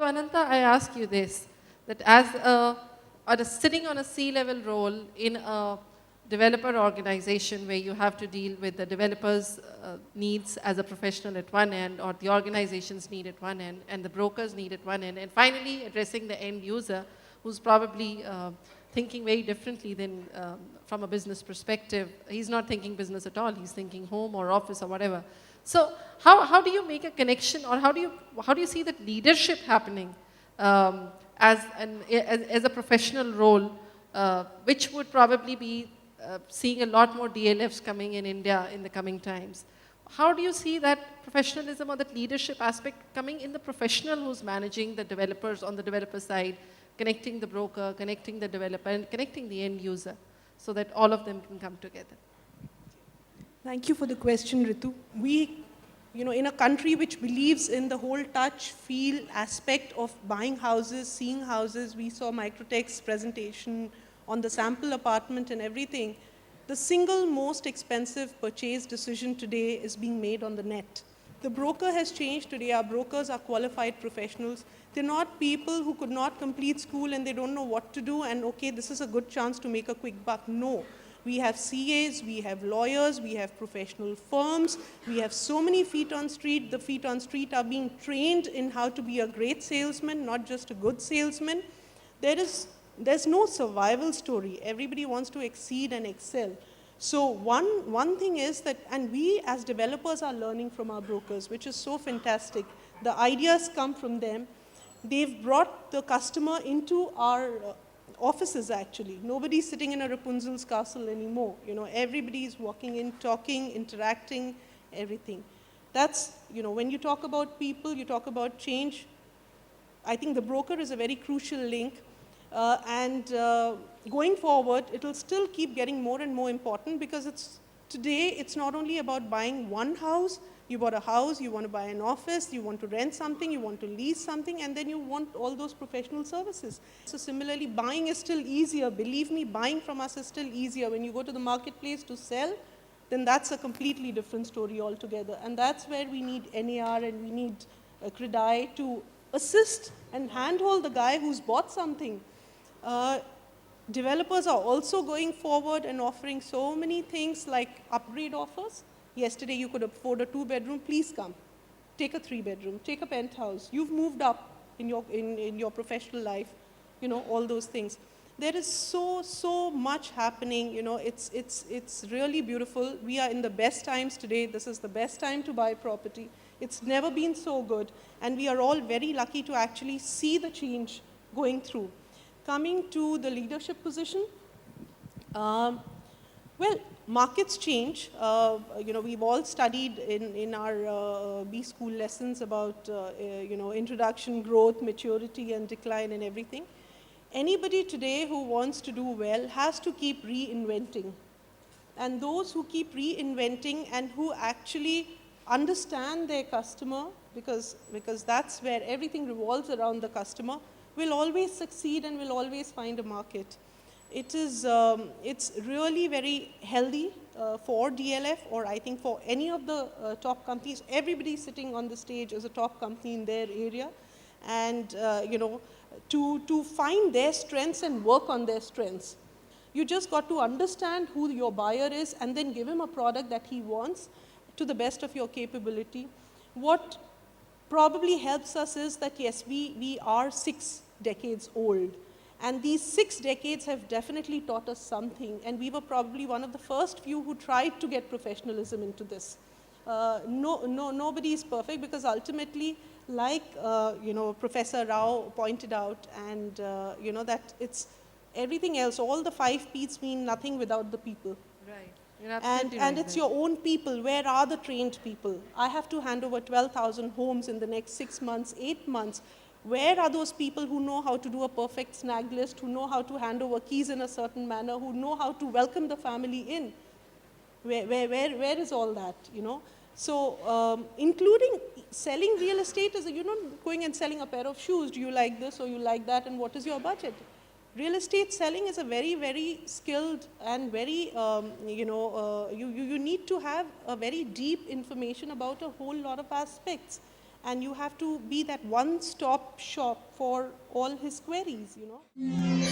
Ananta, I ask you this, that as sitting on a C-level role in a developer organization where you have to deal with the developers' needs as a professional at one end, or the organization's need at one end, and the brokers' need at one end, and finally addressing the end user who's probably thinking very differently than from a business perspective. He's not thinking business at all, he's thinking home or office or whatever. So how do you make a connection, or how do you see that leadership happening as a professional role, which would probably be seeing a lot more DLFs coming in India in the coming times? How do you see that professionalism or that leadership aspect coming in the professional who's managing the developers on the developer side, connecting the broker, connecting the developer, and connecting the end user, so that all of them can come together? Thank you for the question, Ritu. We, in a country which believes in the whole touch, feel aspect of buying houses, seeing houses, we saw Microtech's presentation on the sample apartment and everything. The single most expensive purchase decision today is being made on the net. The broker has changed today. Our brokers are qualified professionals. They're not people who could not complete school and they don't know what to do, and okay, this is a good chance to make a quick buck. No. We have CAs, we have lawyers, we have professional firms, we have so many feet on street. The feet on street are being trained in how to be a great salesman, not just a good salesman. There's no survival story. Everybody wants to exceed and excel. So one thing is that, and we as developers are learning from our brokers, which is so fantastic. The ideas come from them. They've brought the customer into our offices actually. Nobody's sitting in a Rapunzel's castle anymore. Everybody's walking in, talking, interacting, everything. That's, when you talk about people, you talk about change. I think the broker is a very crucial link. Going forward, it'll still keep getting more and more important, because today it's not only about buying one house. You bought a house, you want to buy an office, you want to rent something, you want to lease something, and then you want all those professional services. So similarly, buying is still easier. Believe me, buying from us is still easier. When you go to the marketplace to sell, then that's a completely different story altogether. And that's where we need NAR and we need CREDAI to assist and handhold the guy who's bought something. Developers are also going forward and offering so many things like upgrade offers. Yesterday you could afford a 2-bedroom, please come. Take a 3-bedroom, take a penthouse. You've moved up in your professional life, all those things. There is so much happening, it's really beautiful. We are in the best times today. This is the best time to buy property. It's never been so good, and we are all very lucky to actually see the change going through. Coming to the leadership position, well, markets change. We've all studied in our B school lessons about, introduction, growth, maturity, and decline and everything. Anybody today who wants to do well has to keep reinventing. And those who keep reinventing and who actually understand their customer, because that's where everything revolves around the customer, will always succeed and will always find a market. It's really very healthy for DLF, or I think for any of the top companies. Everybody sitting on the stage is a top company in their area, and to find their strengths and work on their strengths. You just got to understand who your buyer is and then give him a product that he wants to the best of your capability. What probably helps us is that yes, we are 6 decades old. And these 6 decades have definitely taught us something, and we were probably one of the first few who tried to get professionalism into this. Nobody is perfect, because ultimately, like Professor Rao pointed out, and that it's everything else. All the 5 P's mean nothing without the people. Right. You're absolutely and right it's there. your own people. Where are the trained people? I have to hand over 12,000 homes in the next 6 months, 8 months. Where are those people who know how to do a perfect snag list, who know how to hand over keys in a certain manner, who know how to welcome the family in? Where is all that, So, including selling real estate, is you're not going and selling a pair of shoes. Do you like this or you like that, and what is your budget? Real estate selling is a very, very skilled and very, you need to have a very deep information about a whole lot of aspects. and you have to be that one-stop shop for all his queries, you know.